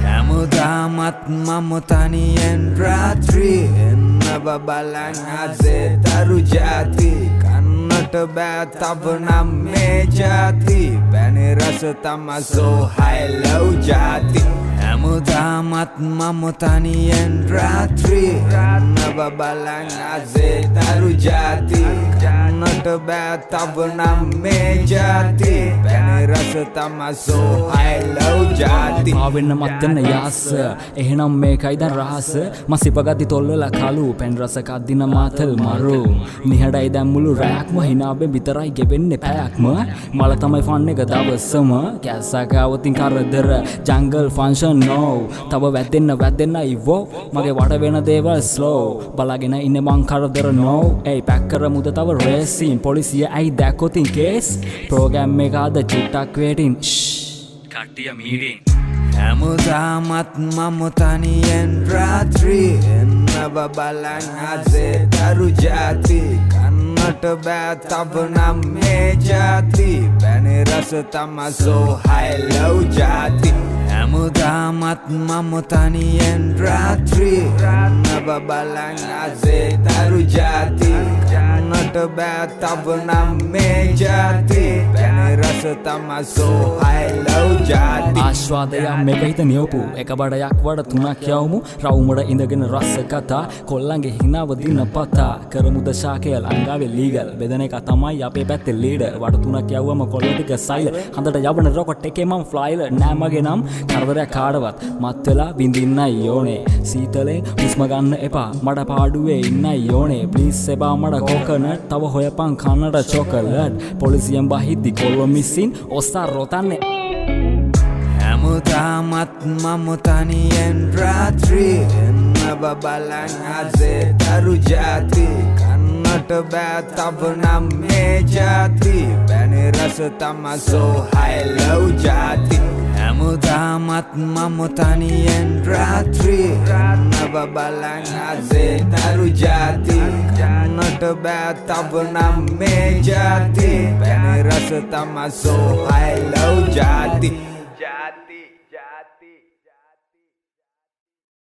හැමදාමත් මම තනියෙන් රාත්‍රියෙන් බලන් අසේ තරු ජාති කන්නට බෑ තව නම් මේ ජාති පැණි රස තමා so high low ජාති හැමදාමත් මම තනියෙන් රාත්‍රියෙන් බලන් අසේ තරු ජාති කන්නට බෑ තව නම් මේ ජාති පැණි රස තමා so high low ජාති ආවෙන්න මත්තන යාස එහෙනම් මේකයි දැන් රහස මසිපගති තොල්වල කලු පැන් රස කද්දින මාතල් මරු නිහඬයි දැන් මුළු රැයක්ම හිනාවෙන් විතරයි ගෙවෙන්නේ පැයක්ම මල තමයි ෆන් එක දවසම කැස්සකාවතින් කරදර ජංගල් ෆන්ක්ෂන් නෝ තව වැදෙන්න ඉවෝ මගේ වට වෙන දේවල් ස්ලෝ බලාගෙන ඉන්නේ මං කරදර නෝ ඒයි පැක් කරමුද තව රේසින් පොලිසිය ඇයි දැක්කොතින් කේස් ප්‍රෝග්‍රෑම් එක අද චුට්ටක් වේටින් කට්ටිය මීටින් හැමදාමත් මම තනියෙන් රාත්‍රියෙන් බලන් අසේ තරු ජාති කන්නට බෑ තව නම් මේ ජාති පැණි රස තමා so high low ජාති හැමදාමත් මම තනියෙන් රාත්‍රියෙන් බලන් අසේ තරු ජාති කන්නට බෑ තව නම් මේ ජාති පැණි රස තමා so high low ජාති ආශ්වාදයක් මේක හිත නියපු එක බඩයක් වඩ තුනක් යවමු රවුමඩ ඉඳගෙන රස්ස කතා කොල්ලන්ගේ හිනාව දින පතා කරමු දශාකය ලංකාවේ ලීගල් බෙදන එක තමයි අපේ පැත්තේ ලීඩර් වඩ තුනක් යවුවම කොල්ලෝ ටික සයිල හඳට යවන රොකට් එකේ මම ෆ්ලයිලර් නෑ මගේ නම් කරදරයක් කාටවත් මත් වෙලා බින්දින්නයි ඕනේ සීතලෙන් හුස්ම ගන්න එපා මඩ පාඩුවේ ඉන්නයි ඕනේ ප්ලීස් එපා මඩ කොකනට් තව හොයපන් කන්නට චොකලට් පොලිසියෙන් බහිද්දි කොල්ලෝ මිසින් ඔස්සා රොතන්නේ හැමදාමත් මම තනියෙන් රාත්‍රියෙන් බලන් අසේ තරු ජාති කන්නට බෑ තව නම් මේ ජාති පැණි රස තමා so high low ජාති හැමදාමත් මම තනියෙන් රාත්‍රියෙන් බලන් අසේ තරු ජාති කන්නට බෑ තව නම් මේ ජාති පැණි රස තමා so high low ජාති